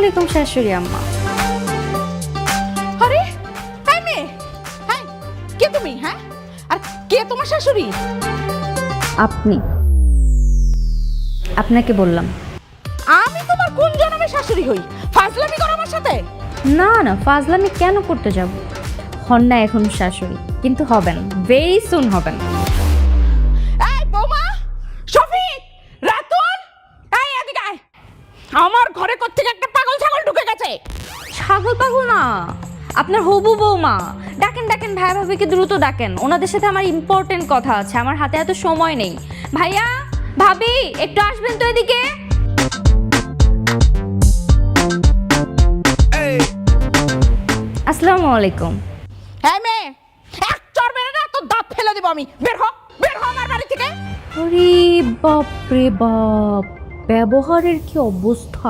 আলাইকুম শাশুড়ি আম্মা। আরে এই মেয়ে, হ্যাঁ কে তুমি? হ্যাঁ, আর কে তোমার শাশুড়ি? আপনি, আপনাকে বললাম। আমি তোমার কোন জন্মের শাশুড়ি হই? ফাজলামি করো আমার সাথে? না না, ফাজলামি কেন করতে যাব? হন না এখন শাশুড়ি, কিন্তু হবেন, ভেরি সুন হবেন। এই বৌমা, শফিক, রাতুল, এই এদিকে আয়। আমার ঘরে কোত্থেকে একটা পাগল ছাগল ঢুকে গেছে। ছাগল পাগল না, আপনার হবু বৌমা। ডাকেন ডাকেন, ভাই ভাবিকে দ্রুত ডাকেন, ওনাদের সাথে আমার ইম্পর্টেন্ট কথা আছে, আমার হাতে এত সময় নেই। ভাইয়া, ভাবি, একটু আসবেন তো এদিকে। আসসালামু আলাইকুম। হ্যাঁ মেয়ে, এক চড় মেরে না তো দাঁত ফেলে দিব আমি। বের হ, বের হ আমার বাড়ি থেকে। আরে বাপ রে বাপ, ব্যবহারের কি অবস্থা!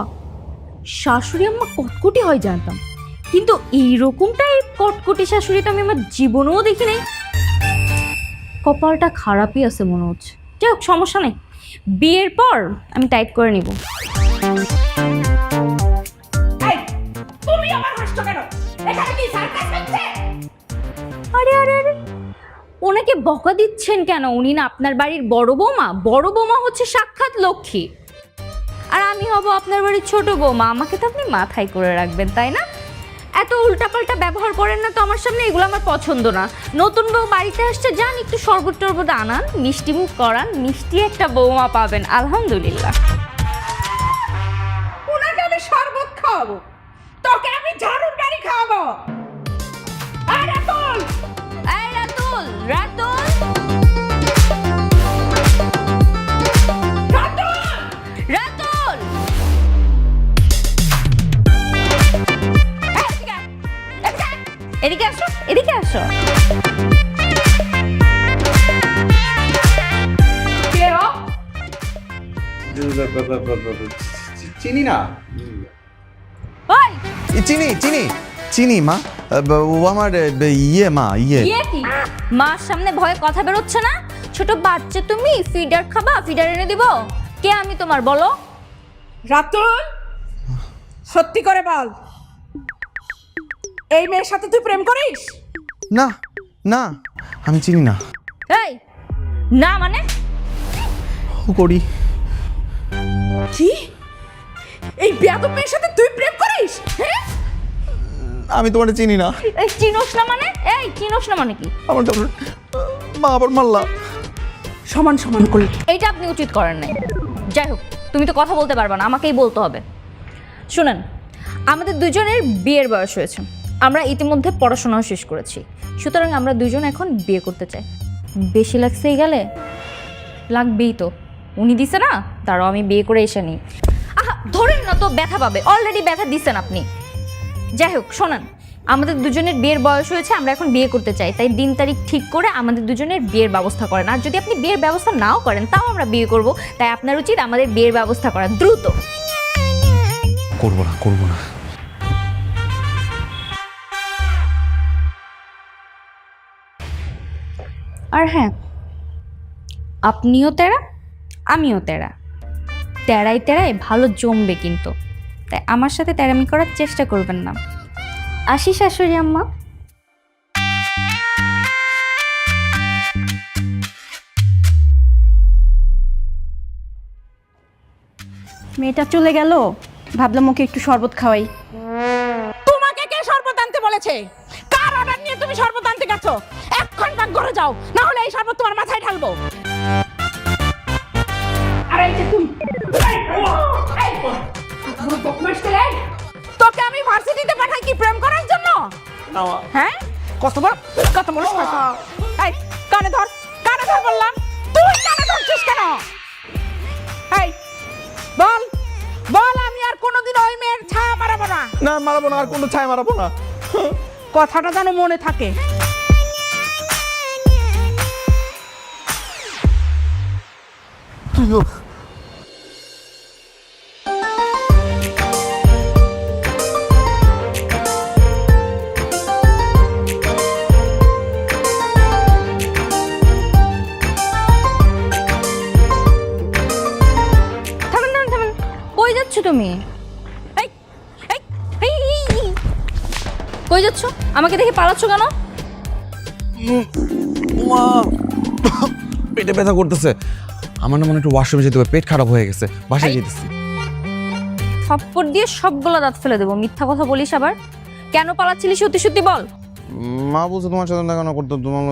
শাশুড়ি আম্মা কটকটি হয় জানতাম, কিন্তু এইরকমটাই কটকটি শাশুড়িটা আমি আমার জীবনেও দেখি নাই। কপালটা খারাপই আছে মনে হচ্ছে। যাই হোক, সমস্যা নেই, বিয়ের পর আমি টাইট করে নিব। এই, তুমি আমার হাসছো কেন? এখানে কি সার্কাস হচ্ছে? আরে আরে আরে, ওনাকে বকা দিচ্ছেন কেন? উনি না আপনার বাড়ির বড় বৌমা। বড় বৌমা হচ্ছে সাক্ষাৎ লক্ষ্মী, আর আমি হব আপনার বাড়ির ছোট বৌমা। আমাকে তো আপনি মাথায় করে রাখবেন, তাই না? এত উল্টাপাল্টা ব্যবহার করেন না তো আমার সামনে, এগুলো আমার পছন্দ না। নতুন বউ বাড়িতে আসছে, যান একটু শরবত টরবত আনান, মিষ্টি মুখ করান, মিষ্টি একটা বৌমা পাবেন আলহামদুলিল্লাহ। উনাকে আমি শরবত খাওয়াবো, তোকে আমি ঝাড়ুর গাড়ি খাওয়াবো। এই রাতুল, এই রাতুল, রাতুল, রাতুল, রাতুল, এদিকে আয়, এদিকে আয়। এদিকে আসো, এদিকে আসো। কে ও? চিনি না। ওই চিনি চিনি চিনি মা। ও আমার ইয়ে মা, ইয়ে। ইয়ে কি? মার সামনে ভয়ে কথা বেরোচ্ছে না? ছোট বাচ্চা তুমি, ফিডার খাবা? ফিডার এনে দিব? কে আমি তোমার, বলো? রাতুল, সত্যি করে বল, এই মেয়ের সাথে তুই প্রেম করিস? না না, আমি চিনি না। এই না মানে? ও করি। কি? এই বেয়াদব মেয়ের সাথে তুই প্রেম করিস? হ্যাঁ, আমি তোমার চিনি না। এই চিনোস না মানে? এই চিনোস না মানে কি? আমার তো মা আবার মারলা। সমান সমান করলি। এইটা আপনি উচিত করেন নাই। যাই হোক, তুমি তো কথা বলতে পারবা না, আমাকেই বলতে হবে। শুনেন, আমাদের দুজনের বিয়ের বয়স হয়েছে, আমরা ইতিমধ্যে পড়াশোনাও শেষ করেছি, সুতরাং আমরা দুজন এখন বিয়ে করতে চাই। বেশি লাগছেই গেলে? লাগবেই তো, উনি দিছে না, তারও আমি বিয়ে করে এসে নিই। আহা, ধরেন না তো, ব্যথা পাবে, অলরেডি ব্যথা দিচ্ছেন আপনি। যাই হোক, শোনেন, আমাদের দুজনের বিয়ের বয়স হয়েছে, আমরা এখন বিয়ে করতে চাই, তাই দিন তারিখ ঠিক করে আমাদের দুজনের বিয়ের ব্যবস্থা করেন। আর যদি আপনি বিয়ের ব্যবস্থা নাও করেন, তাও আমরা বিয়ে করব, তাই আপনার উচিত আমাদের বিয়ের ব্যবস্থা করা দ্রুত। করবো না, করবো না। আর হ্যাঁ, আপনিও তেরা, আমিও তেরা, তেরাই তেরাই ভালো জমবে কিন্তু, তাই আমার সাথে তেরামি করার চেষ্টা করবেন না। আসি শাশুড়ি আম্মা। মেয়েটা চলে গেল, ভাবলাম ওকে একটু শরবত খাওয়াই। তোমাকে কে শরবত আনতে বলেছে? কার অর্ডার নিয়ে তুমি শরবত আনতে গেছো? এক্ষণ পাক ঘরে যাও, না হলে এই শরবত তোমার মাথায় ঢালবো। আরে এই যে তুমি, তোকে আমি ভার্সিটিতে পাঠাই কি প্রেম করার জন্য? হ্যাঁ, কত বড় কথা। এই কানে ধর, কানে ধর বললাম। তুই কানে ধরছিস কেন? এই বল, বল, আমি আর কোনোদিন ওই মেয়ের ছায়া মারাবো না। না, মারাবো না, আর কোনো ছাই মারাবো না। কথাটা যেন মনে থাকে। তুইও থামেন থামেন থামেন, কই যাচ্ছ তুমি? এই এই আমাকে দেখে পালাচ্ছ কেন? মা পেটে ব্যথা করতেছে। আমার না মনে একটু ওয়াশরুমে যেতে হবে, পেট খারাপ হয়ে গেছে, বাসায় যেতেছি। থাপ্পড় দিয়ে সবগুলো দাঁত ফেলে দেবো। মিথ্যা কথা বলিস আবার। কেন পালাচ্ছিলি সত্যি সত্যি বল। মা বলছে তোমার সাথে দেখা না করতে, তোমার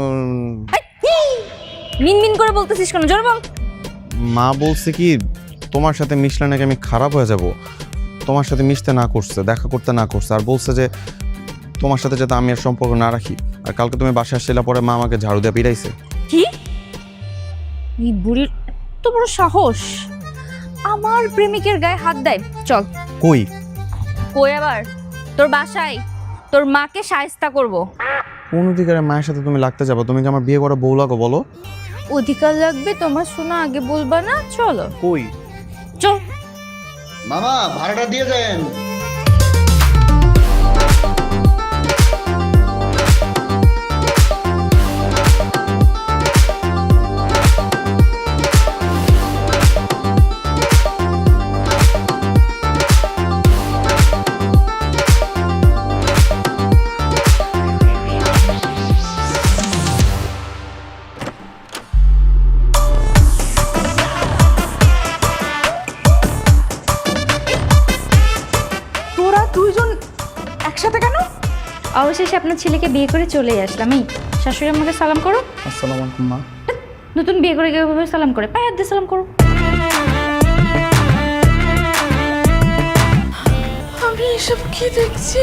মিনমিন করে বলতেছিস কেন? জোর বল। মা বলছে কি তোমার সাথে মিশলে নাকি আমি খারাপ হয়ে যাব, তোমার সাথে মিশতে না করছে, দেখা করতে না করছে, আর বলছে যে তোমার সাথে যাতে আমি আর সম্পর্ক না রাখি। আর কালকে তুমি বাসায় আসছিলা পরে মা আমাকে ঝাড়ু দিয়ে পিটাইছে। কি? এই বুড়ির এত বড় সাহস আমার প্রেমিকের গায়ে হাত দেয়। চল। কই? কই আবার? তোর বাসায় তোর মাকে শায়েস্তা করব। কোন অধিকারে মায়ের সাথে তুমি লাগতে যাবো? তুমি কি আমার বিয়ে করা বউ লাগো বলো? অধিকার লাগবে তোমার শোনা, আগে বলবা না? চলো। কই? চল। মামা ভাড়াটা দিয়ে দেন। তোরা দুইজন একসাথে কেন? অবশেষে আপনার ছেলেকে বিয়ে করে চলে আসলাম। এই শাশুড়ি আমাকে সালাম করো। আসসালামু আলাইকুম মা। নতুন বিয়ে করে কিভাবে সালাম করে? পায়ে হাত দিয়ে সালাম করো। আমি এসব কি দেখছি?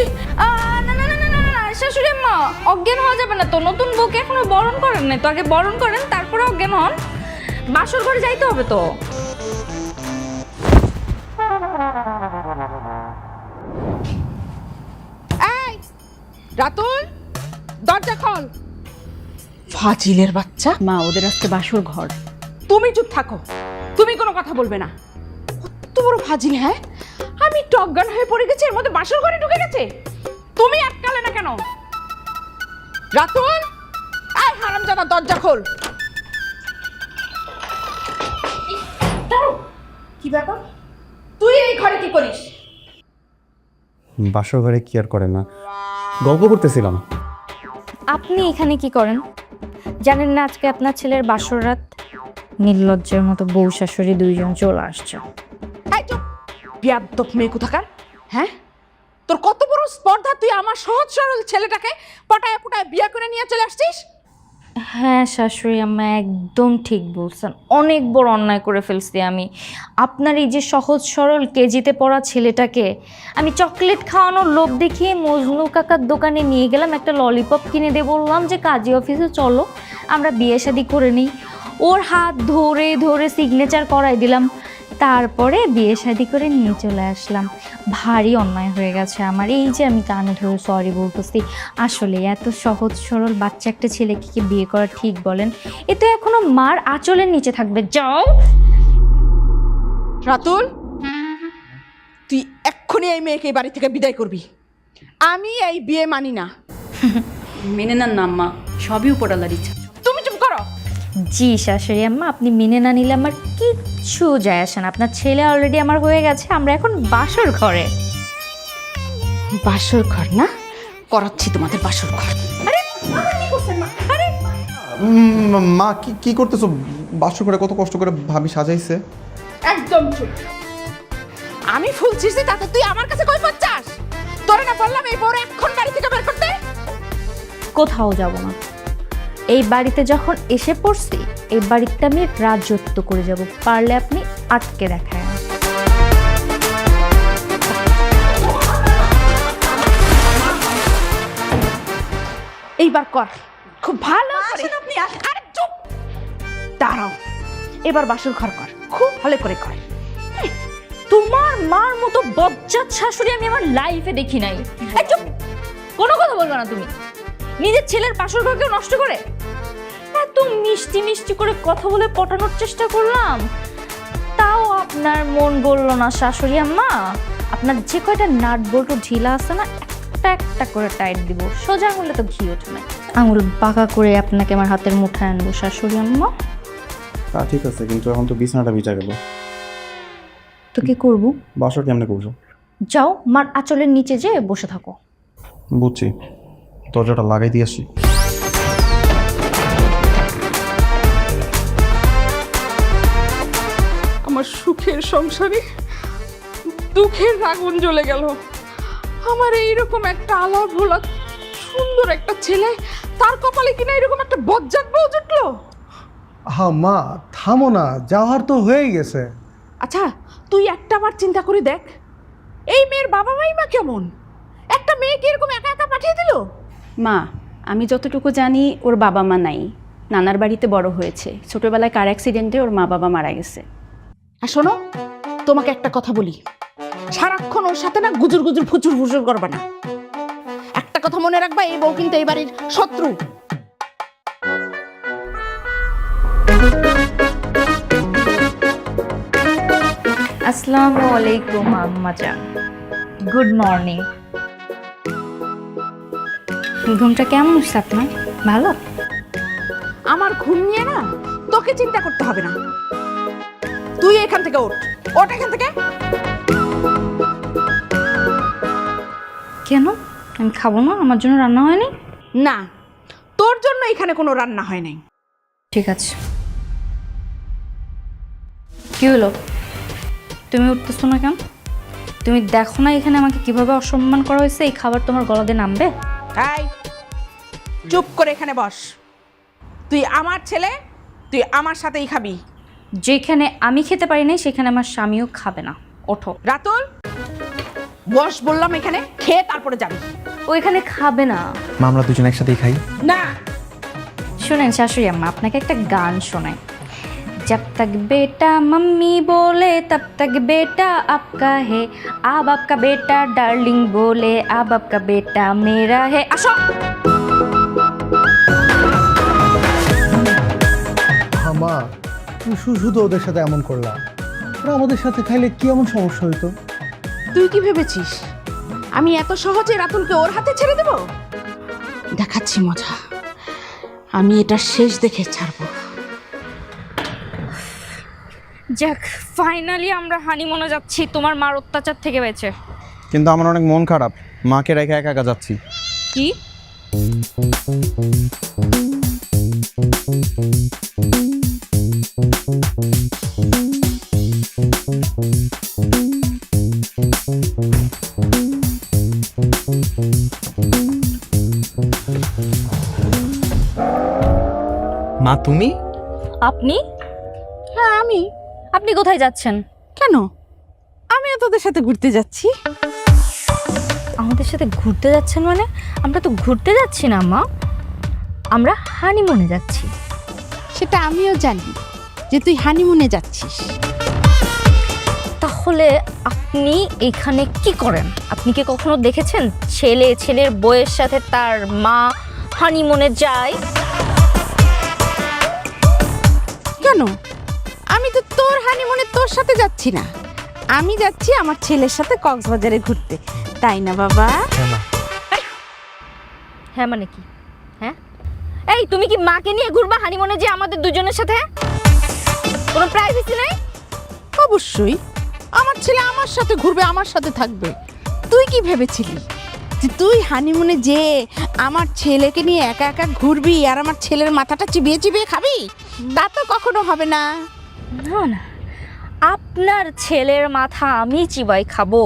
না না না না না না, শাশুড়ি আম্মা অজ্ঞান হওয়া যাবে না তো। নতুন বউকে এখনো বরণ করেন নাই তো, আগে বরণ করেন তারপরে অজ্ঞান হন। বাসর ঘরে যাইতে হবে তো। এই রাতুল, দরজা খোল। ফাজিলের বাচ্চা। মা, ওদের আজকে বাসর ঘর। তুমি চুপ থাকো, তুমি কোনো কথা বলবে না। কত বড় ফাজিল! হ্যাঁ, আমি একটু অজ্ঞান হয়ে পড়ে গেছি, এর মধ্যে বাসর ঘরে ঢুকে গেছে। তুমি আটকালে না কেন? রাতুল, এই হারামজাদা দরজা খোল। কি ব্যাপার? তুই এই ঘরে কি করিস? বাসর ঘরে কি আর করে না, গল্প করতেছিলাম। আপনি এখানে কি করেন? জানেন না আজকে আপনার ছেলের বাসর রাত? নির্লজ্জের মতো বউ শাশুড়ি দুইজন চলে আসছে। এই চুপ, বিয়াদ্দপ মেয়ে কোথাকার। হ্যাঁ, তোর কত বড় স্পর্ধা, তুই আমার সহজ সরল ছেলেটাকে পটায় পটায় বিয়ে করে নিয়ে চলে আসছিস। হ্যাঁ শাশুড়ি আম্মা একদম ঠিক বলছেন, অনেক বড় অন্যায় করে ফেলছি আমি। আপনার এই যে সহজ সরল কেজিতে পড়া ছেলেটাকে আমি চকলেট খাওয়ানোর লোভ দেখিয়ে মজনু কাকার দোকানে নিয়ে গেলাম, একটা ললিপপ কিনে দিয়ে বললাম যে কাজী অফিসে চলো আমরা বিয়ে শাদি করে নিই। ওর হাত ধরে ধরে সিগনেচার করাই দিলাম, তারপরে বিয়ে শাদি করে নিয়ে চলে আসলাম। ভারী অন্যায় হয়ে গেছে আমার। এই যে আমি কানে ধরে সরি বলতেছি। আসলে এত সহজ সরল বাচ্চা একটা ছেলেকে কি বিয়ে করা ঠিক বলেন? এ তো এখনো মার আঁচলের নিচে থাকবে। যাও। রাতুল, তুই এক্ষুনি এই মেয়েকে এই বাড়ি থেকে বিদায় করবি। আমি এই বিয়ে মানি না। মেনে নেন না আম্মা, সবই উপরালার ইচ্ছা। তুমি চুপ করো। জি শাশুড়ি আম্মা, আপনি মেনে না নিলে আমার কিচ্ছু যায় আসে না। আপনার ছেলে অলরেডি আমার হয়ে গেছে, আমরা এখন বাসর ঘরে। বাসর ঘর না? করাচ্ছি তোমাদের বাসর ঘর। আরে মা কি কি করতেছো? বাসর ঘরে কত কষ্ট করে ভাবি সাজাইছে। একদম চুপ। আমি ফুল ছিঁড়ছি তাতে তুই আমার কাছে কই পাচ্ছাস? তোরে না বললাম এই বড় এখন বাড়ি থেকে বের করতে? কোথাও যাব না। এই বাড়িতে যখন এসে পড়ছি, এই বাড়িতে আমি রাজত্ব করে যাব। পারলে আপনি আটকে দেখায়। এইবার কর, খুব ভালো করে। আরে চুপ, দাঁড়াও। এবার বাসর ঘর কর, খুব ভালো করে কর। তোমার মার মতো বজ্জাত শাশুড়ি আমি আমার লাইফে দেখি নাই। এই চুপ, কোনো কথা বলবে না তুমি। নিজের ছেলের বাসর ঘরকেও নষ্ট করে। এত মিষ্টি মিষ্টি করে কথা বলে পটানোর চেষ্টা করলাম, তাও আপনার মন বলল না শাশুড়ি আম্মা। আপনার যে কয়টা নাট বল্টু ঢিলা আছে না, একটা একটা করে টাইট দিব। সোজা আঙুলে তো ঘি ওঠে না, আঙুল বাঁকা করে আপনাকে আমার হাতের মুঠায় আনবো শাশুড়ি আম্মা। তা ঠিক আছে, কিন্তু এখন তো বিছানাটা ভিজা গেল, তো কি করবো? বাসর কেমনে করছো? যাও মার আঁচলের নিচে যেয়ে বসে থাকো। বুঝছি, দরজাটা লাগাই দিয়ে আসি। আমার সুখের সংসারে দুঃখের আগুন জ্বলে গেল। আমার এইরকম একটা আলাপ ভোলা সুন্দর একটা ছেলে, তার কপালে কিনা এরকম একটা বজ্জাত বউ জুটলো। হা মা, থামো না, যাওয়ার তো হয়ে গেছে। আচ্ছা, তুই একটা বার চিন্তা করে দেখ, এই মেয়ের বাবা মাই মা কেমন? একটা মেয়েকে এরকম একা একা পাঠিয়ে দিল। মা, আমি যতটুকু জানি ওর বাবা মা নাই, নানার বাড়িতে বড় হয়েছে। ছোটবেলায় কার অ্যাক্সিডেন্টে ওর মা বাবা মারা গেছে। আর শোনো, তোমাকে একটা কথা বলি, সারাক্ষণ ওর সাথে না গুজুর গুজুর ফুচুর ফুচুর করবা না। একটা কথা মনে রাখবা, এই বউ কিন্তু এই বাড়ির শত্রু। আসসালামু আলাইকুম আম্মা জান, গুড মর্নিং। ঘুমটা কেমন হচ্ছে আপনার? ভালো? আমার ঘুম নিয়ে না তোকে চিন্তা করতে হবে না। তুই এখান থেকে ওঠ, ওঠ এখান থেকে। কেন? আমি খাবো না? আমার জন্য রান্না হয়নি? না, তোর জন্য এখানে কোনো রান্না হয় নাই। ঠিক আছে। কি হলো, তুমি উঠতেছো না কেন? তুমি দেখো না এখানে আমাকে কিভাবে অসম্মান করা হয়েছে? এই খাবার তোমার গলা দিয়ে নামবে? এই, চুপ করে এখানে বস। তুই আমার ছেলে, তুই আমার সাথেই খাবি। যেখানে আমি খেতে পারি নাই সেখানে আমার স্বামীও খাবে না। ওঠো। রাতুল, বস বললাম এখানে, খেয়ে তারপরে যাবি। ও এখানে খাবে না। মা, আমরা দুজন একসাথেই খাই। না, শুনেন শাশুড়ি আম্মা, আপনাকে একটা গান শোনাই। जब तक बेटा मम्मी बोले तब तक बेटा आपका है, अब आपका बेटा डार्लिंग बोले अब आपका बेटा मेरा है। আসো। হা মা, তুমি শুধু ওদের সাথে এমন করলা, ওরা আমাদের সাথে খাইলে কি এমন সমস্যা হইতো? তুই কি ভেবেছিস আমি এত সহজে রাতুলকে ওর হাতে ছেড়ে দেব? দেখাচ্ছি মজা, আমি এটা শেষ দেখে ছাড়বো। যাক, ফাইনালি আমরা হানিমুনে যাচ্ছি তোমার মার অত্যাচার থেকে বেঁচে। কিন্তু আমার অনেক মন খারাপ, মাকে রেখে একা একা যাচ্ছি। কি? মা, তুমি? আপনি? হ্যাঁ আমি। আপনি কোথায় যাচ্ছেন? কেন? আমিও তোদের সাথে ঘুরতে যাচ্ছি। আমাদের সাথে ঘুরতে যাচ্ছেন মানে? আমরা তো ঘুরতে যাচ্ছি না মা, আমরা হানিমুনে যাচ্ছি। সেটা আমিও জানি যে তুই হানিমুনে যাচ্ছিস। তাহলে আপনি এখানে কি করেন? আপনি কি কখনো দেখেছেন ছেলের বউয়ের সাথে তার মা হানিমুনে যায়? কেন? আমি তো তোর হানিমুনে তোর সাথে যাচ্ছি না, আমি যাচ্ছি আমার ছেলের সাথে কক্সবাজারে ঘুরতে, তাই না বাবা? হ্যাঁ মানে কি? হ্যাঁ, এই তুমি কি মাকে নিয়ে ঘুরবা হানিমুনে যে আমাদের দুজনের সাথে? কোনো প্রাইভেসি নেই? অবশ্যই আমার ছেলে আমার সাথে ঘুরবে, আমার সাথে থাকবে। তুই কি ভেবেছিলি যে তুই হানিমুনে যে আমার ছেলেকে নিয়ে একা একা ঘুরবি আর আমার ছেলের মাথাটা চিবিয়ে চিবিয়ে খাবি? তা তো কখনো হবে না। না না, আপনার ছেলের মাথা আমি চিবাই খাবো,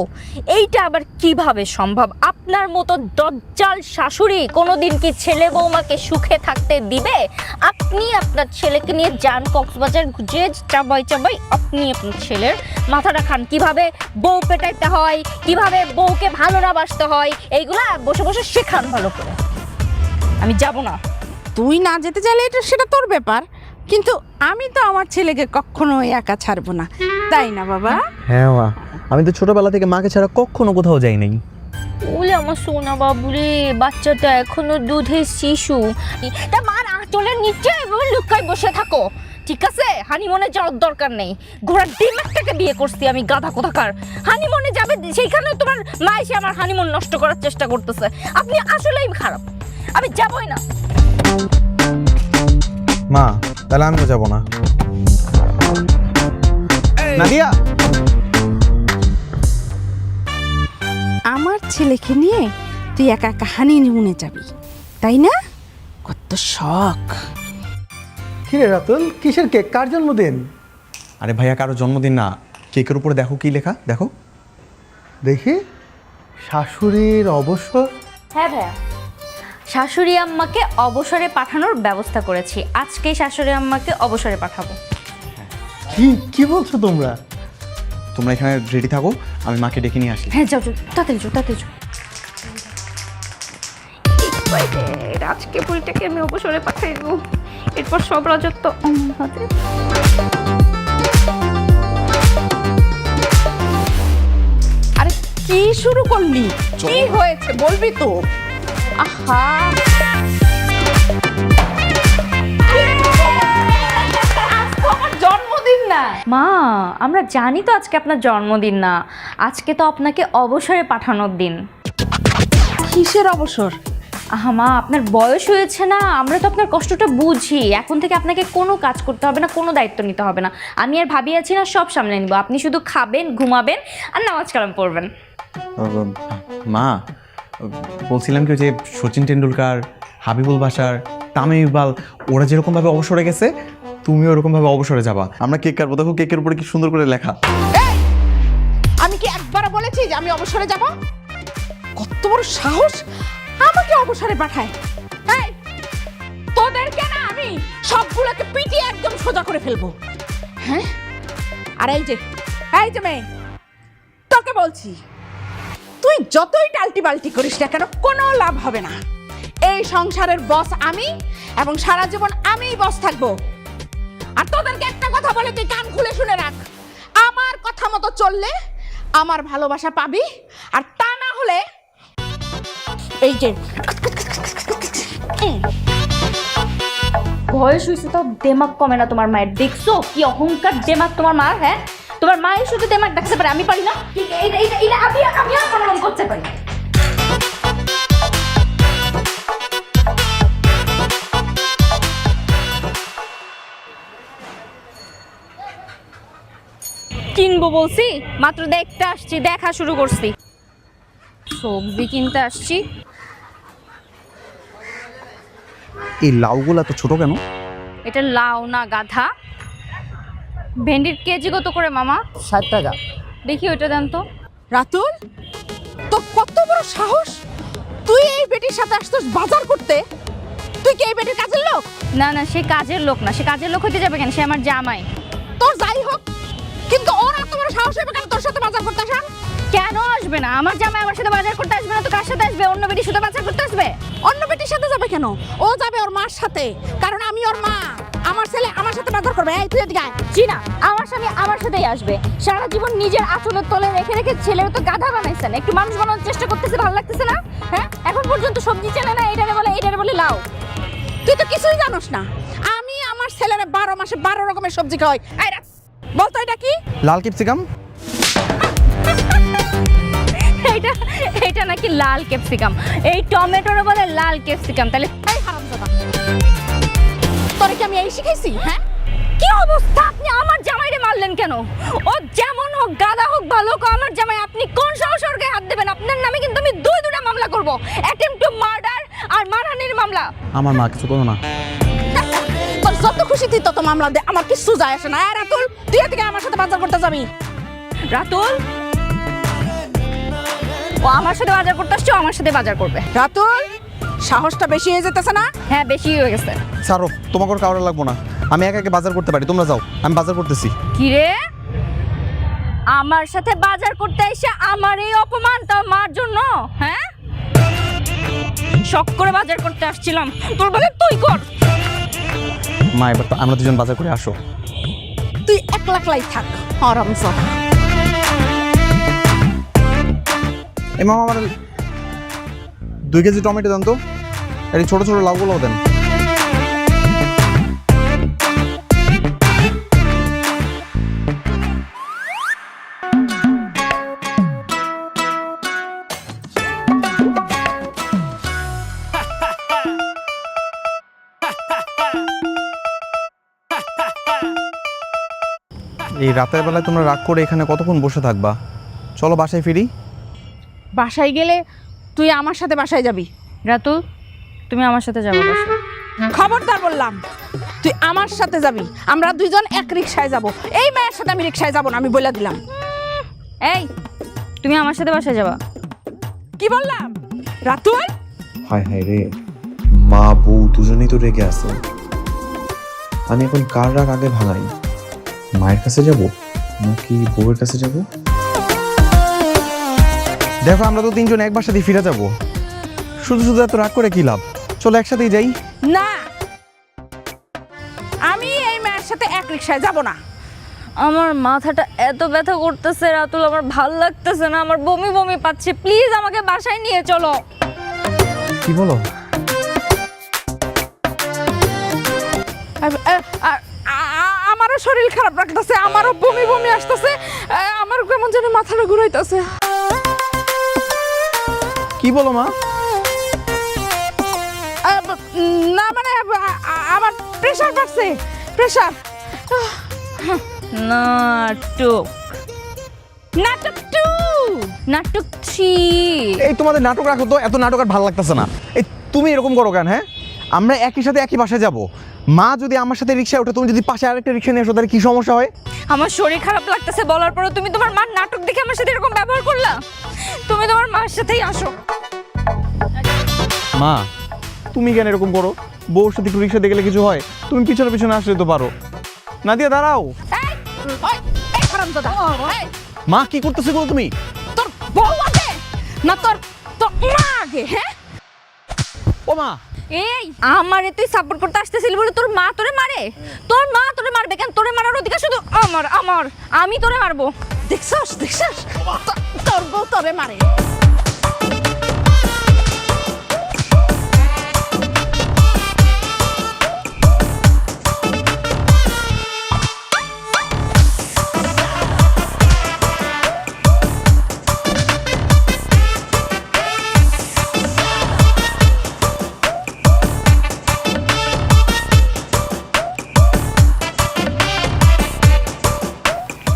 এইটা আবার কিভাবে সম্ভব? আপনার মতো দজ্জাল শাশুড়ি কোনোদিন কি ছেলে বৌমাকে সুখে থাকতে দিবে? আপনি আপনার ছেলেকে নিয়ে যান কক্সবাজার, যে চাবাই চাবাই আপনি আপনার ছেলের মাথাটা খান। কিভাবে বউ পেটাইতে হয়, কিভাবে বউকে ভালো না বাসতে হয়, এইগুলা বসে বসে শেখান ভালো করে। আমি যাব না। তুই না যেতে চাইলে এটা সেটা তোর ব্যাপার, কিন্তু আমি তো আমার ছেলেকে কখনো একা ছাড়বো না, তাই না বাবা? হ্যাঁ মা, আমি তো ছোটবেলা থেকে মাকে ছাড়া কখনো কোথাও যাই নাই। ওলে আমার সোনা বাবুরে, বাচ্চাটা এখনো দুধের শিশু, তা মার আঁচলের নিচে এভাবে লুকাই বসে থাকো, ঠিক আছে? হানিমুনে যাওয়ার দরকার নেই। ঘোড়ার ডিম একটাকে বিয়ে করছি আমি, গাধা কোথাকার। হানিমুনে যাবে সেইখানেও তোমার মা এসে আমার হানিমুন নষ্ট করার চেষ্টা করতেছে। আপনি আসলেই খারাপ, আমি যাবই না। মা, তাহলে আমিও যাবো না। নাদিয়া, আমার ছেলেকে নিয়ে তুই একা একা হানিমুনে যাবি, তাই না? কত শখ। কিরে রাতুল, কিসের কেক, কার জন্মদিন? আরে ভাইয়া, কারো জন্মদিন না, কেকের উপরে দেখো কি লেখা, দেখো। দেখি, শাশুড়ির অবসর। হ্যাঁ ভাইয়া, শাশুড়ি আম্মাকে অবসরে পাঠানোর ব্যবস্থা করেছি। আজকেই শাশুড়ি আম্মাকে অবসরে পাঠাবো। কি কি বলছো তোমরা? তোমরা এখানে রেডি থাকো, আমি মাকে ডেকে নিয়ে আসি। হ্যাঁ যাও যাও, তাড়াতাড়ি যাও, তাড়াতাড়ি যাও। আজকে বইটাকে আমি অবসরে পাঠাই দেবো, এরপর সব রাজত্ব আমার হাতে। আরে কি শুরু করলি? কি হয়েছে বলবি তো? আহা, আজ তো আমার জন্মদিন না। মা, আমরা জানি তো আজকে আপনার জন্মদিন না, আজকে তো আপনাকে অবসরে পাঠানোর দিন। কিসের অবসর? আহা মা, আপনার বয়স হয়েছে না, আমরা তো আপনার কষ্টটা বুঝি। এখন থেকে আপনাকে কোনো কাজ করতে হবে না, কোনো দায়িত্ব নিতে হবে না। আমি আর ভাবি আছি না, সব সামলে নিব। আপনি শুধু খাবেন, ঘুমাবেন আর নামাজ কালাম পড়বেন। মা, বলছিলাম কি, যে সচিন টেন্ডুলকার, হাবিবুল বাশার, তামিম ইকবাল, ওরা যেরকমভাবে অবসরে গেছে, তুমি ওরকমভাবে অবসরে যাবা। আমরা কেক কাটবো, দেখো কেকের উপরে কি সুন্দর করে লেখা। এই, আমি কি একবারও বলেছি যে আমি অবসরে যাব? কত বড় সাহস আমাকে অবসরে পাঠায়! এই, তোদেরকে না আমি সবগুলোকে পিটিয়ে একদম সোজা করে ফেলবো। হ্যাঁ, আর এই যে মেয়ে, তোকে বলছি, তুই যতই টালটি বালটি করিস না কেন, কোনো লাভ হবে না। এই সংসারের বস আমি, এবং সারা জীবন আমিই বস থাকবো। আর তোদেরকে একটা কথা বলে তুই কান খুলে শুনে রাখ, আমার কথা মতো চললে আমার ভালোবাসা পাবি, আর তা না হলে এই যে বয়স হয়েছে তো দেমাগ কমে না তোমার মায়ের। দেখছো কি অহংকার দেমাগ তোমার মার? হ্যাঁ, তোমার মায়ের শুধু দেমাগ দেখাতে পারে, আমি পারি না? আমি আর প্রণাম করতে পারি। কিনবো বলছি, মাত্র দেখতে আসছি, দেখা শুরু করছি। সবজি কিনতে আসছি। এই লাউগুলা তো ছোট কেন? এটা লাউ না গাধা। ভেন্ডির কেজি কত করে মামা? 60 টাকা। দেখি ওইটা দেন তো। রাতুল, তোর কত বড় সাহস! তুই এই বেটির সাথে আসছিস বাজার করতে? তুই কি এই বেটির কাজের লোক? না না, সে কাজের লোক না। সে কাজের লোক হতে যাবে কেন? সে আমার জামাই। তোর যাই হোক, কিন্তু ওর এত বড় সাহস হবে কেন তোর সাথে বাজার করতে আসা? কেন আসবে না? আমার জামাই আমার সাথে বাজার করতে আসবে না তো কার সাথে আসবে? অন্য বেটির সাথে বাজার করতে আসবে? অন্য বেটির সাথে যাবে কেন? ও যাবে ওর মার সাথে, কারণ আমি ওর মা। আমার ছেলে আমার সাথে বাজার করবে। এই তুই এদিকে আয়। জি না, আমার স্বামী আমার সাথেই আসবে। সারা জীবন নিজের আঁচলের তলে রেখে রেখে ছেলের তো গাধা বানাইছেন। একটু মানুষ বানানোর চেষ্টা করতেছে, ভালো লাগতেছে না? হ্যাঁ, এখন পর্যন্ত সবজি চেনে না, এটারে বলে লাউ। তুই তো কিছুই জানোস না। আমি আমার ছেলের 12 মাসে 12 রকমের সবজি খাওয়াই। এই বল তো এটা কি? লাল ক্যাপসিকাম। এটা নাকি লাল ক্যাপসিকাম? এই টমেটোর বলে লাল ক্যাপসিকাম? তাহলে এই হারামজাদা, তোরে কি আমি এই শিখাইছি? হ্যাঁ, কি অবস্থা? আপনি আমার জামাইরে মারলেন কেন? ও যেমন হোক, গাধা হোক ভালো হোক, আমার জামাই। আপনি কোন সাহসে ওর গায়ে হাত দেবেন? আপনার নামে কিন্তু আমি দুইটা মামলা করব, অ্যাটেম্পট টু মার্ডার আর মানহানির মামলা। আমার মা কিছু করো না। তোর যত খুশি তুই তত মামলা দে, আমার কিছু যায় আসে না। রাতুল, তুই এদিকে আমার সাথে বাজার করতে যাবি। রাতুল, ও আমার সাথে বাজার করতে আসছে, ও আমার সাথে বাজার করবে। রাতুল, সাহসটা বেশি হয়ে যেতেছে না? হ্যাঁ, বেশি হয়ে গেছে। ছাড়ো, তোমাকে ওর কাউরে লাগবো না। আমি একা একা বাজার করতে পারি, তোমরা যাও, আমি বাজার করতেছি। কি রে, আমার সাথে বাজার করতে এসে আমার এই অপমান তাও মার জন্য? হ্যাঁ, শখ করে বাজার করতে আসছিলাম, তোর বলে তুই কর। মা, এবার তো আমরা দুজন বাজার করে আসো। তুই একলাই থাক, হারামজাদা। এই মামা, আমার 2 কেজি টমেটো দেন তো, এই ছোট ছোট লাউগুলোও দেন। এই রাতের বেলায় তোমরা রাগ করে এখানে কতক্ষণ বসে থাকবা? চলো বাসায় ফিরি। বাসায় গেলে তুই আমার সাথে বাসায় যাবি। রাতুল, তুমি আমার সাথে যাবে বাসা। খবরদার বললাম, তুই আমার সাথে যাবি। আমরা দুইজন এক রিকশায় যাব। এই মেয়ের সাথে আমি রিকশায় যাব না, আমি বলে দিলাম। এই তুমি আমার সাথে বাসায় যাবা। কি বললাম রাতুল? হায় হায় রে, মা বউ দুজনেই তো রেগে আছে। আমি এখন কার রাগ আগে ভাঙাই? মায়ের কাছে যাব নাকি বউয়ের কাছে যাব? দেখো আমরা তো তিনজন এক বাসাতেই ফিরে যাব। শুধু শুধু এত রাগ করে কি লাভ? চলো একসাথেই যাই। না, আমি এই মেয়ের সাথে এক রিকশায় যাব না। আমার মাথাটা এত ব্যথা করতেছে রাতুল, আমার ভাল লাগতেছে না, আমার বমি বমি পাচ্ছে। প্লিজ আমাকে বাসায় নিয়ে চলো। কি বলো? আমারও শরীর খারাপ লাগতেছে, আমারও বমি বমি আসতেছে, আমার কেমন যেন মাথাটা ঘুরাইতেছে। কি বলো মা? না মানে আমার প্রেসার বাড়ছে, প্রেসার। নাটক নাটক 2, নাটক 3। এই তোমাদের নাটক রাখো তো, এত নাটক আর ভালো লাগতেছে না। এই তুমি এরকম করো কেন? হ্যাঁ, আমরা একই সাথে একই বাসায় যাব। মা যদি আমার সাথে রিকশায় ওঠে, তুমি যদি পাশে আরেকটা রিকশা নিয়ে আসো, তাহলে কি সমস্যা হয়? আমার শরীর খারাপ লাগতেছে বলার পরে তুমি তোমার মার নাটক দেখে আমার সাথে এরকম ব্যবহার করলা। তুমি তোমার মার সাথেই আসো। মা তুমি কেন এরকম করো? বউর সাথে একটু রিকশা দিয়ে গেলে কিছু হয়? তুমি পিছনে পিছনে আসলে তো পারো। নাদিয়া দাঁড়াও। এই হারামজাদা, এই মা কি করতেছো গো তুমি? তোর বউ আগে না তোর তোর মা আগে? হ্যাঁ ও মা, এই আমারে তুই সাপোর্ট করতে আসতেছিলি বলে তোর মা তোরে মারে? তোর মা তোরে মারবে কেন? তোরে মারার অধিকার শুধু আমার। আমি তোরে মারবো। দেখছস দেখছস, তোর বউ তোরে মারে।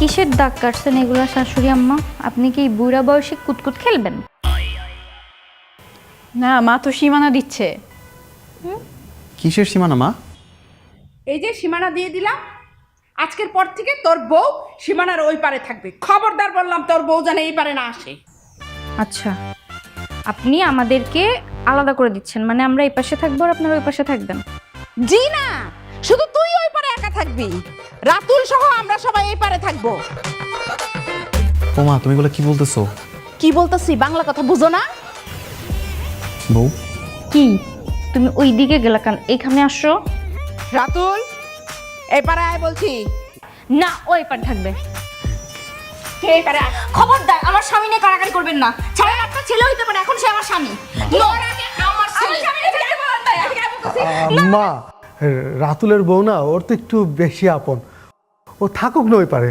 কিসের দাগ কাটছেন এগুলা শাশুড়ি আম্মা? আপনি কি বুড়া বয়সে কুতকুত খেলবেন? না, মা তো সীমানা দিচ্ছে। কিসের সীমানা মা? এই যে সীমানা দিয়ে দিলাম, আজকের পর থেকে তোর বউ সীমানার ওই পারে থাকবে। খবরদার বললাম, তোর বউ যেন এই পারে না আসে। আচ্ছা, আপনি আমাদেরকে আলাদা করে দিচ্ছেন, মানে আমরা এই পাশে থাকবো আর আপনারা ওই পাশে থাকবেন? জি না, শুধু তুই ওই পারে একা থাকবি, রাতুল সহ আমরা সবাই এই পারে থাকবো। ও মা, তুমি এগুলো কি বলতেছো? কি বলতেছি বাংলা কথা বুঝো না? বউ কি তুমি ওই দিকে গেলা কেন? এখানে আসো। রাতুল এই পারে আয় বলছি। না, ওই পারে থাকবে। এই পারে আয়। খবরদার আমার স্বামী নিয়ে কারাকারি করবেন না। ছাড়েন, আপনার ছেলে হইতে পারে, এখন সে আমার স্বামী। তোর আগে আমার ছেলে। মা, রাতুলের বউ না, ওর তো একটু বেশি আপন। ও থাকুক না ওই পারে।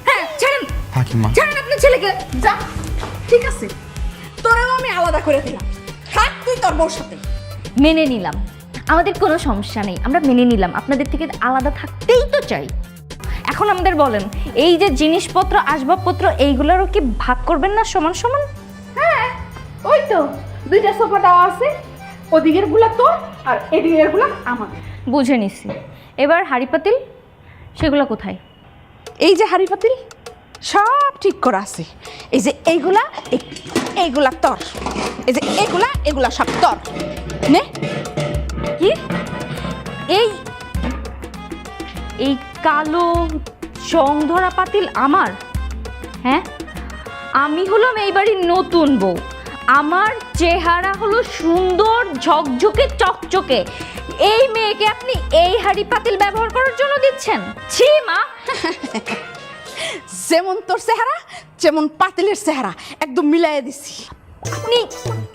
হ্যাঁ ছাড়েন, থাকি মা। ছাড়েন আপনার ছেলেকে। যা, ঠিক আছে, তোরেও আমি আলাদা করে দিলাম। থাক তুই তোর বউর সাথে। মেনে নিলাম, আমাদের কোনো সমস্যা নেই, আমরা মেনে নিলাম। আপনাদের থেকে আলাদা থাকতেই তো চাই। এখন আমাদের বলেন, এই যে জিনিসপত্র আসবাবপত্র এইগুলোরও কি ভাগ করবেন না সমান সমান? হ্যাঁ ওই তো দুইটা সোফা দেওয়া আছে, ওদিকের গুলা তোর আর এদিকের গুলা আমাদের। বুঝে নিছি। এবার হাঁড়ি পাতিল সেগুলো কোথায়? এই যে হাঁড়ি পাতিল সব ঠিক করা আছে। এই যে এইগুলা এইগুলা তোর, এই যে এগুলা সব তোর। নে। কি এই এই কালো জং ধরা পাতিল আমার? হ্যাঁ, আমি হলাম এই বাড়ির নতুন বউ, আমার চেহারা হলো সুন্দর ঝকঝকে চকচকে। এই মেয়েকে আপনি এই হাঁড়ি পাতিল ব্যবহার করার জন্য দিচ্ছেন? ছি মা। যেমন তোর চেহারা যেমন পাতিলের চেহারা একদম মিলাইয়া দিছি। আপনি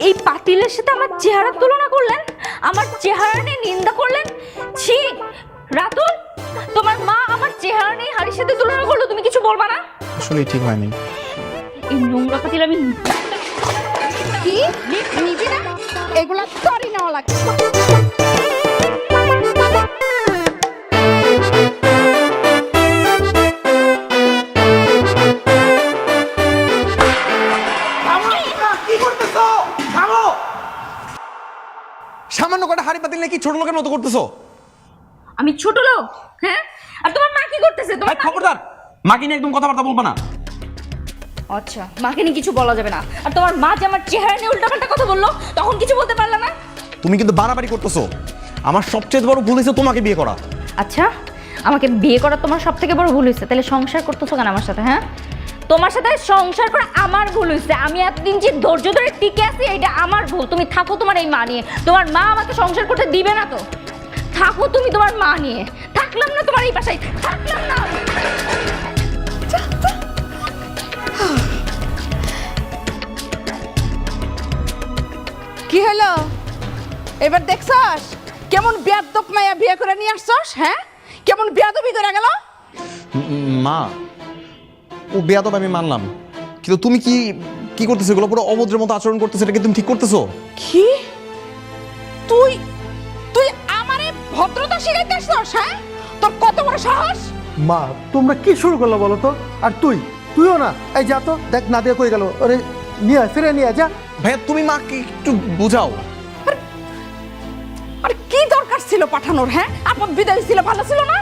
এই পাতিলের সাথে আমার চেহারার তুলনা করলেন, আমার চেহারা নিয়ে নিন্দা করলেন। ছি রাতুল, তোমার মা আমার চেহারা নিয়ে হাড়ির সাথে তুলনা করলো, তুমি কিছু বলবা না? আসলে ঠিক হয়নি। এই নোংরা পাতিল আমি কি নিবি না? এগুলা তোরই নেওয়া লাগবে। সামান্য ছোট লোকের মতো করতেছো? আমি ছোট লোক? হ্যাঁ, আর তোমার মা কি করতেছে? তোমার খবরদার, মাকে নিয়ে একদম কথাবার্তা বলবা না। আচ্ছা, মাকে নিয়ে কিছু বলা যাবে না। আর তোমার মা যে আমার চেহারা নিয়ে উল্টাপাল্টা কথা বললো, তখন কিছু বলতে পারলা না? তুমি কিন্তু বাড়াবাড়ি করতেছো। আমার সবচেয়ে বড় ভুল হয়েছে তোমাকে বিয়ে করা। আচ্ছা, আমাকে বিয়ে করা তোমার সব থেকে বড় ভুল হয়েছে, তাহলে সংসার করতেছো কেন আমার সাথে? হ্যাঁ, তোমার সাথে সংসার করা আমার ভুল হয়েছে। আমি এতদিন যে ধৈর্য ধরে টিকে আছি, এটা আমার ভুল। তুমি থাকো তোমার এই মা নিয়ে। তোমার মা আমাকে সংসার করতে দিবে না তো? থাকো তুমি তোমার মা নিয়ে। থাকলাম না তোমার এই বাসায়, থাকলাম না। কি হলো এবার দেখছস কেমন বেয়াদব মায়া বিয়ে করে নিয়ে আসছস? হ্যাঁ, কেমন বেয়াদবি করে গেল? মা, ও বেয়াদব আমি মানলাম, কিন্তু তুমি কি কি করতেছো? এগুলো পুরো অভদ্রের মতো আচরণ করতেছো, এটা কি তুমি ঠিক করতেছো? কি তুই তুই আমারে ভদ্রতা শিখাইতে আসছস? হ্যাঁ, তোর কত বড় সাহস? মা, তোমরা কি শুরু করলো বলো তো? আর তুইও না, এই যা তো, দেখ নাদিয়া কই গেল, ওরে নিয়ে আয়, ফিরে নিয়ে আয়, যা। ভাইয়া তুমি মাকে একটু বুঝাও। আর কি দরকার ছিল পাঠানোর? হ্যাঁ, আপন বিদায় ছিল, ভালো ছিল না?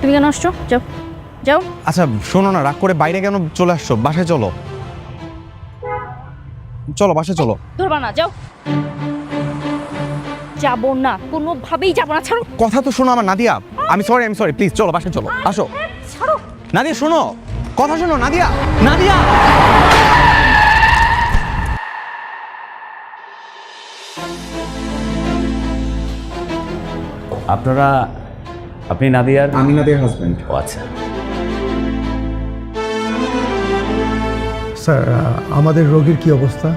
তুমি কেন আসছো? যাও যাও। আচ্ছা শোনো না, রাগ করে বাইরে কেন চলে আসছো? বাসায় চলো, চলো বাসায় চলো। ধরবা না, যাও। যাবো না, কোনোভাবেই যাবো না। ছাড়ো। কথা তো শোনো আমার নাদিয়া। আমি সরি প্লিজ, চলো বাসায় চলো, আসো। ছাড়ো। নাদিয়া শোনো, কথা শোনো। নাদিয়া, নাদিয়া। আপনি নাদিয়ার? আমি নাদিয়ার হাজবেন্ড। ও আচ্ছা। স্যার, আমাদের রোগীর কি অবস্থা?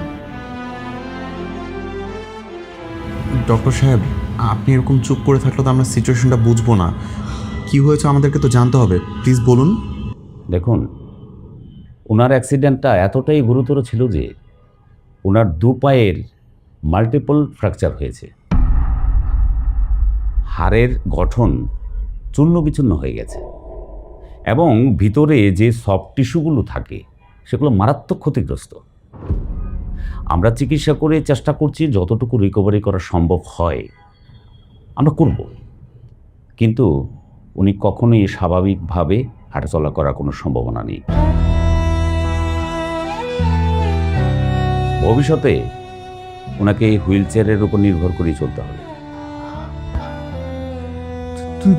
ডক্টর সাহেব, আপনি এরকম চুপ করে থাকলে তো আমরা সিচুয়েশনটা বুঝবো না। কি হয়েছে আমাদেরকে তো জানতে হবে, প্লিজ বলুন। দেখুন, ওনার অ্যাক্সিডেন্টটা এতটাই গুরুতর ছিল যে ওনার দু পায়ের মাল্টিপল ফ্র্যাকচার হয়েছে। হাড়ের গঠন চূর্ণ বিচূর্ণ হয়ে গেছে এবং ভিতরে যে সফট টিস্যুগুলো থাকে সেগুলো মারাত্মক ক্ষতিগ্রস্ত। আমরা চিকিৎসা করে চেষ্টা করছি যতটুকু রিকভারি করা সম্ভব হয় আমরা করব, কিন্তু উনি কখনোই স্বাভাবিকভাবে হাঁটাচলা করার কোনো সম্ভাবনা নেই। ভবিষ্যতে ওনাকে এই হুইল চেয়ারের উপর নির্ভর করে চলতে হবে। তুই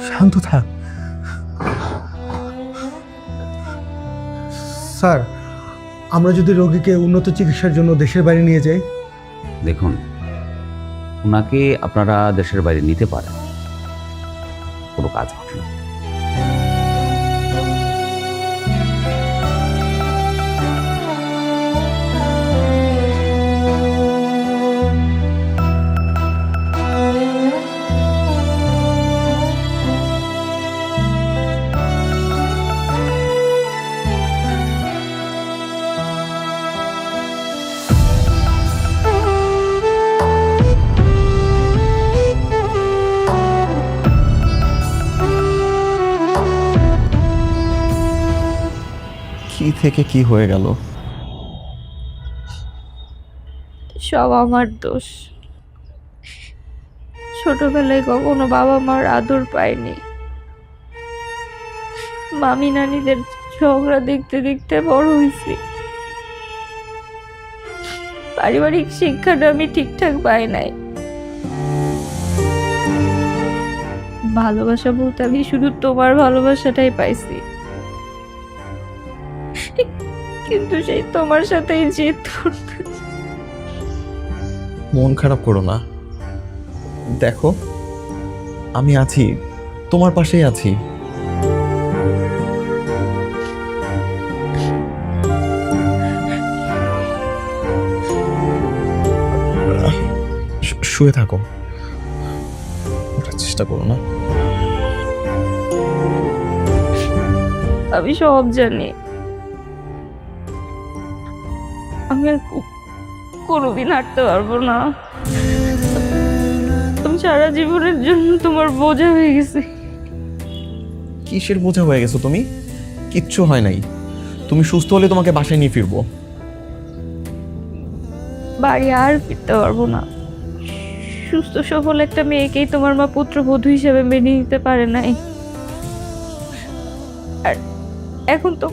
শান্ত থাক। স্যার, আমরা যদি রোগীকে উন্নত চিকিৎসার জন্য দেশের বাইরে নিয়ে যাই? দেখুন, ওনাকে আপনারা দেশের বাইরে নিতে পারেন, কোনো কাজ হবে না। কি থেকে কি হয়ে গেল? সব আমার দোষ। ছোটবেলায় কখনো বাবা মার আদর পাইনি। মামি নানিদের ঝগড়া দেখতে দেখতে বড় হয়েছি। পারিবারিক শিক্ষাটা আমি ঠিকঠাক পাই নাই। ভালোবাসা বলতে আমি শুধু তোমার ভালোবাসাটাই পাইছি, কিন্তু সেই তোমার সাথেই জেদ করতে। মন খারাপ করো না, দেখো আমি আছি, তোমার পাশেই আছি। শুয়ে থাকো, ওঠার চেষ্টা করো না। আমি সব জানি, আমি আর কোনোদিন হাঁটতে পারবো না। সারা জীবনের জন্য তোমার বোঝা হয়ে গেছে। কিসের বোঝা হয়ে গেছো তুমি? কিচ্ছু হয় নাই। তুমি সুস্থ হলে তোমাকে বাসায় নিয়ে ফিরবো। বাড়ি আর ফিরতে পারবো না। সুস্থ সফল একটা মেয়েকেই তোমার মা পুত্রবধূ হিসেবে মেনে নিতে পারে নাই, আর এখন তো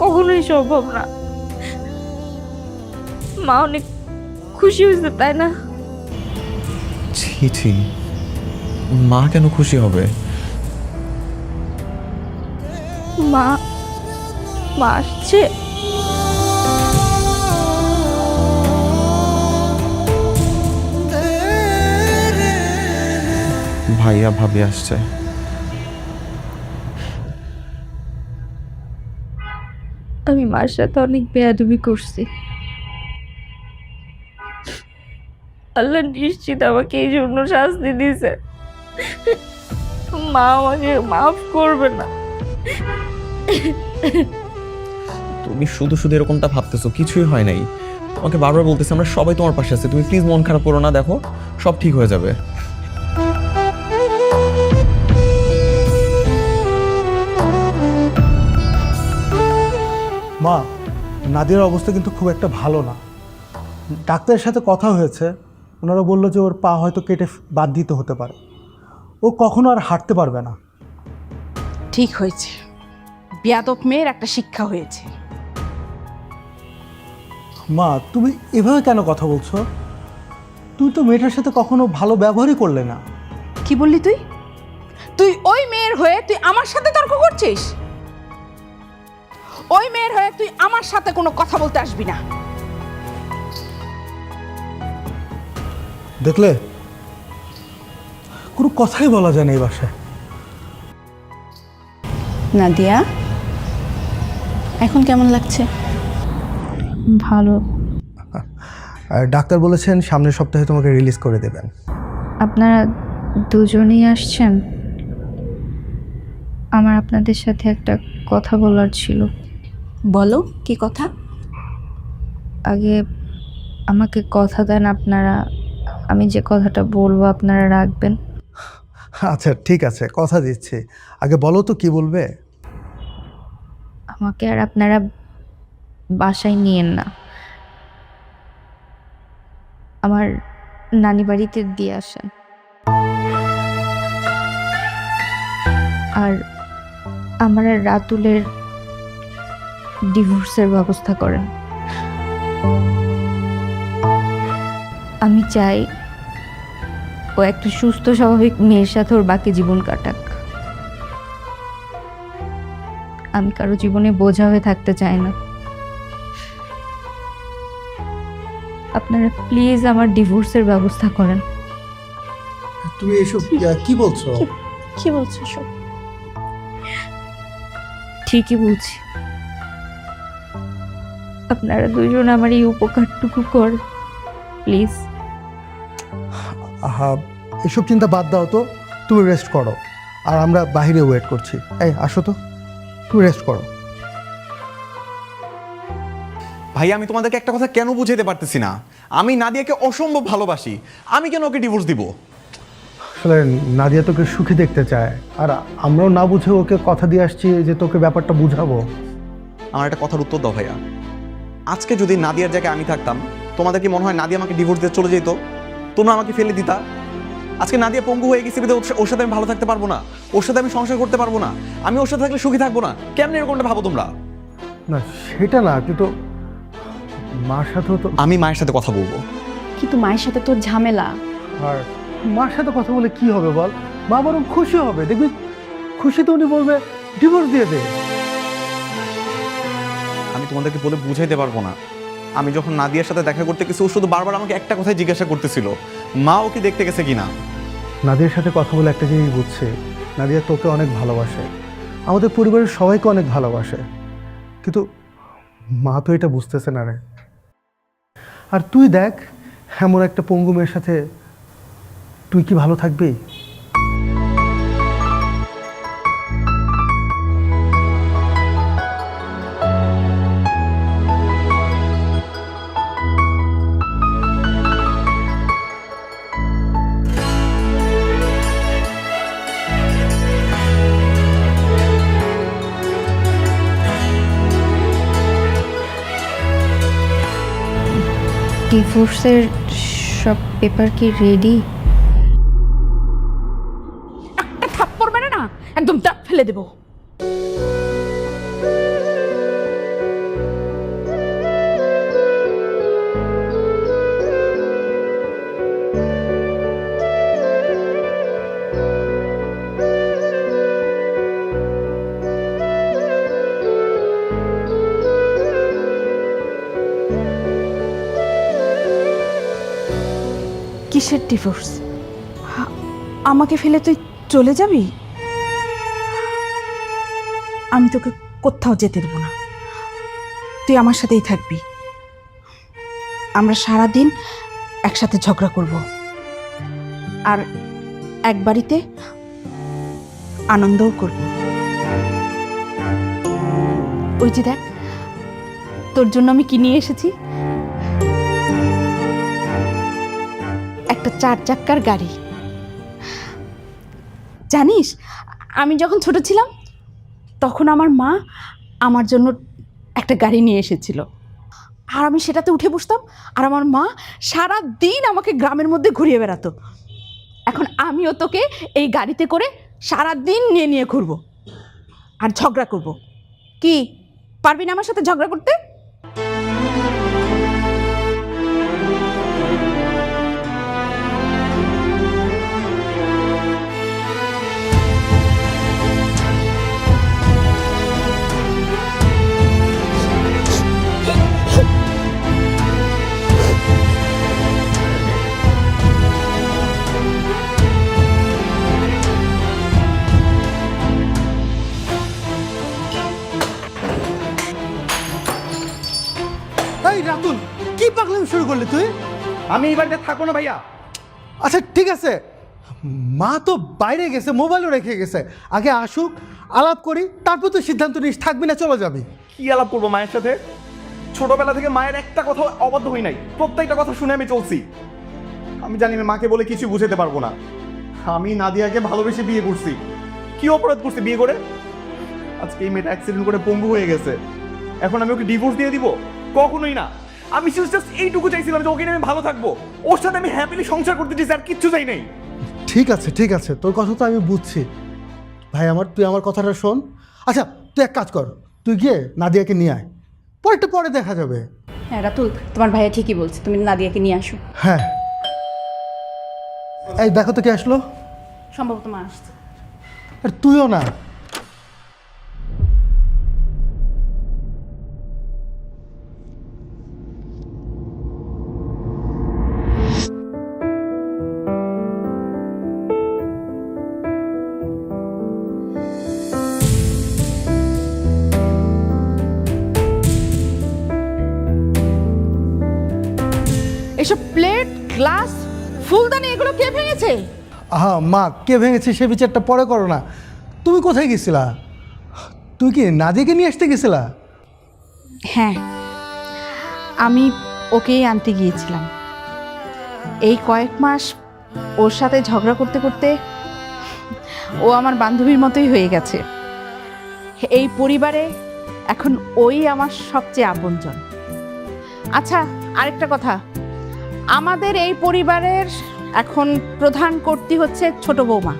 কখনোই সম্ভব না। মা অনেক খুশি হয়েছে, তাই না? ছি ছি, মা কেন খুশি হবে? মা মা আসছে। ভাইয়া ভাবি আসছে। আমি মার সাথে অনেক বেয়াদবি করছি। আল্লাহ নিশ্চিত আমাকে এই জন্য শাস্তি দিয়েছে। মা আমাকে মাফ করবে না। তুমি শুধু শুধু এরকমটা ভাবতেছো, কিছুই হয় নাই। তোমাকে বারবার বলতেছি আমরা সবাই তোমার পাশে আছি, তুমি প্লিজ মন খারাপ করো না, দেখো সব ঠিক হয়ে যাবে। মা, নাদিয়ার অবস্থা কিন্তু খুব একটা ভালো না। ডাক্তারের সাথে কথা হয়েছে, ওনারা বললো যে ওর পা হয়তো কেটে বাদ দিতে হতে পারে। ও কখনো আর হাঁটতে পারবে না। ঠিক হয়েছে, বেয়াদব মেয়ের একটা শিক্ষা হয়েছে। মা, তুমি এভাবে কেন কথা বলছো? তুই তো মেয়েটার সাথে কখনো ভালো ব্যবহারই করলে না। কি বললি তুই? তুই ওই মেয়ের হয়ে তুই আমার সাথে তর্ক করছিস? ওই মেয়ের হয়ে তুই আমার সাথে কোনো কথা বলতে আসবি না। দেখলে, কোনো কথাই বলা যায় না এই বাসায়। নাদিয়া, এখন কেমন লাগছে? ভালো। আর ডাক্তার বলেছেন সামনের সপ্তাহে তোমাকে রিলিজ করে দেবেন। আপনারা দুজনেই আসছেন? আমার আপনাদের সাথে একটা কথা বলার ছিল। বলো, কি কথা? আগে আমাকে কথা দেন আপনারা, আমি যে কথাটা বলবো আপনারা রাখবেন। আচ্ছা ঠিক আছে, কথা দিচ্ছি। আগে বলো তো কি বলবে। আমাকে আর আপনারা বাসায় নিয়েন না, আমার নানি বাড়িতে দিয়ে আসেন। আর আমার আর রাতুলের ডিভোর্সের ব্যবস্থা করেন। আমি চাই ও একটা সুস্থ স্বাভাবিক মেয়ের সাথে ওর বাকি জীবন কাটাক। আমি কারো জীবনে বোঝা হয়ে থাকতে চাই না। আপনারা প্লিজ আমার ডিভোর্সের ব্যবস্থা করেন। তুমি এসব কি বলছো? কি বলছো সব? ঠিকই বলছি, আপনারা দুজন আমার এই উপকারটুকু কর প্লিজ। আহা, এসব চিন্তা বাদ দাও তো, তুমি রেস্ট করো। আর আমরা বাইরে ওয়েট করছি। এই আসো তো, তুমি রেস্ট করো। ভাই আমি তোমাদেরকে একটা কথা কেন বুঝাইতে পারতেছি না, আমি নাদিয়াকে অসম্ভব ভালোবাসি, আমি কেন ওকে ডিভোর্স দিব? আসলে নাদিয়া তোকে সুখী দেখতে চায়, আর আমরাও না বুঝে ওকে কথা দিয়ে আসছি যে তোকে ব্যাপারটা বুঝাবো। আমার একটা কথার উত্তর দাও ভাইয়া। আজকে যদি নাদিয়ার জায়গায় আমি থাকতাম, তোমাদের কি মনে হয় নাদিয়া আমাকে ডিভোর্স দিয়ে চলে যেত? তোমরা আমাকে ফেলে দিতা? আজকে নাদিয়া পঙ্গু হয়ে গেছে, ওর সাথে আমি ভালো থাকতে পারবো না, ওর সাথে আমি সংসার করতে পারবো না, আমি ওর সাথে থাকলে সুখী থাকবো না। কেমন এরকমটা ভাবো তোমরা? না সেটা না, কিন্তু মার সাথেও তো। আমি মায়ের সাথে কথা বলবো। কিন্তু মায়ের সাথে তোর ঝামেলা। আর মার সাথে কথা বলে কি হবে বল? মা বরং খুশি হবে, দেখবি খুশিতে উনি বলবে ডিভোর্স দিয়ে দে। আমি তোমাদেরকে বলে বুঝাইতে পারবো না। আমি যখন নাদিয়ার সাথে দেখা করতে গেছি, ও শুধু বারবার আমাকে একটা কথাই জিজ্ঞাসা করতেছিল, মা ও কি দেখতে গেছে কিনা। নাদিয়ার সাথে কথা বলে একটা জিনিস বুঝছে, নাদিয়া তোকে অনেক ভালোবাসে, আমাদের পরিবারের সবাইকে অনেক ভালোবাসে, কিন্তু মা তো এটা বুঝতেছে না রে। আর তুই দেখ, এমন একটা পঙ্গু মেয়ের সাথে তুই কি ভালো থাকবি? ডিভোর্সের সব পেপার কি রেডি? একটা থাপ্পড় মেরে না একদম দাঁত ফেলে দেবো। কিসের ডিভোর্স? আমাকে ফেলে তুই চলে যাবি? আমি তোকে কোথাও যেতে দেবো না, তুই আমার সাথেই থাকবি। আমরা সারা দিন একসাথে ঝগড়া করব, আর এক বাড়িতে আনন্দও করব। ওই যে দেখ, তোর জন্য আমি কি নিয়ে এসেছি, একটা 4 চাক্কার গাড়ি। জানিস, আমি যখন ছোট ছিলাম তখন আমার মা আমার জন্য একটা গাড়ি নিয়ে এসেছিল, আর আমি সেটাতে উঠে বসতাম, আর আমার মা সারা দিন আমাকে গ্রামের মধ্যে ঘুরিয়ে বেড়াতো। এখন আমিও তোকে এই গাড়িতে করে সারা দিন নিয়ে নিয়ে ঘুরবো আর ঝগড়া করব। কি পারবি না আমার সাথে ঝগড়া করতে? এই রাতুল, কি পাগলামি শুরু করলি তুই? আমি এই বাড়িতে থাকবো না ভাইয়া। আচ্ছা ঠিক আছে, মা তো বাইরে গেছে, মোবাইলও রেখে গেছে, আগে আসুক, আলাপ করি, তারপর তুই সিদ্ধান্ত নিস থাকবি না চলে যাবি। কি আলাপ করবো মায়ের সাথে? ছোটবেলা থেকে মায়ের একটা কথা অবাধ্য হই নাই, প্রত্যেকটা কথা শুনে আমি চলছি। আমি জানি আমি মাকে বলে কিছু বুঝাতে পারবো না। আমি নাদিয়াকে ভালোবেসে বিয়ে করছি। কি অপরাধ করছি বিয়ে করে? আজকে এই মেয়েটা অ্যাক্সিডেন্ট করে পঙ্গু হয়ে গেছে, এখন আমি ওকে ডিভোর্স দিয়ে দিব? কখনোই না। আমি জাস্ট এইটুকু চাইছিলাম যে ওকে নিয়ে আমি ভালো থাকবো, ওর সাথে আমি হ্যাপিলি সংসার করতে চাইছি, আর কিচ্ছু চাই নাই। ঠিক আছে ঠিক আছে, তোর কথা তো আমি বুঝছি ভাই আমার, তুই আমার কথাটা শোন। আচ্ছা তুই এক কাজ কর, তুই গিয়ে নাদিয়াকে নিয়ে আয়, পরেরটা পরে দেখা যাবে। হ্যাঁ রাতুল, তোমার ভাইয়া ঠিকই বলছে, তুমি নাদিয়াকে নিয়ে আসো। হ্যাঁ, এই দেখো তো কে আসলো। সম্ভবত মা আসছে। আর তুইও না। এসব প্লেট, গ্লাস, ফুলদানি এগুলো কে ভেঙেছে? আহা মা, কে ভেঙেছে সে বিচারটা পরে করো না। তুমি কোথায় গেছিলা? তুই কি নাদিয়াকে নিয়ে আসতে গেছিলা? হ্যাঁ, আমি ওকেই আনতে গিয়েছিলাম। এই কয়েক মাস ওর সাথে ঝগড়া করতে করতে ও আমার বান্ধবীর মতোই হয়ে গেছে। এই পরিবারে এখন ওই আমার সবচেয়ে আপনজন। আচ্ছা, আরেকটা কথা, আমাদের এই পরিবারের এখন প্রধান কর্ত্রী হচ্ছে ছোট বৌমা।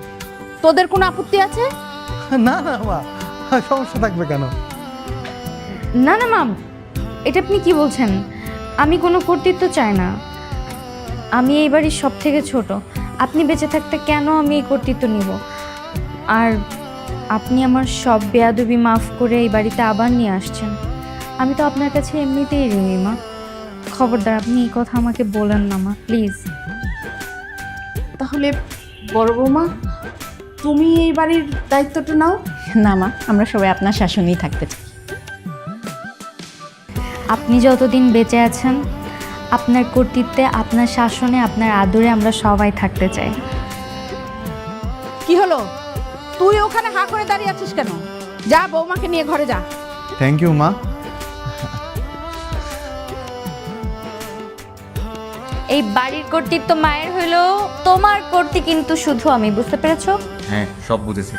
তোদের কোনো আপত্তি আছে? না না মা, সমস্যা থাকবে কেন? না না মাম, এটা আপনি কি বলছেন? আমি কোনো কর্তৃত্ব চাই না। আমি এই বাড়ির সব থেকে ছোট, আপনি বেঁচে থাকতে কেন আমি এই কর্তৃত্ব নিব? আর আপনি আমার সব বেয়াদবি মাফ করে এই বাড়িতে আবার নিয়ে আসছেন। আমি তো আপনার কাছে এমনিতেই ঋণী মা। খবরদার আপনি এই কথা আমাকে বলেন না মা, প্লিজ। তাহলে বড় বৌমা, তুমি এই বাড়ির দায়িত্বটা নাও। না মা, আমরা সবাই আপনার শাসনেই থাকতে চাই। আপনি যতদিন বেঁচে আছেন, আপনার কর্তৃত্বে, আপনার শাসনে, আপনার আদরে আমরা সবাই থাকতে চাই। কি হলো, তুই ওখানে হা করে দাঁড়িয়ে আছিস কেন? যা, বৌমাকে নিয়ে ঘরে যা। থ্যাংক ইউ মা। এই বাড়ির কর্তৃত্ব মায়ের হইলেও তোমার কর্তৃ কিন্তু শুধু আমি, বুঝতে পেরেছো? হ্যাঁ, সব বুঝেছি।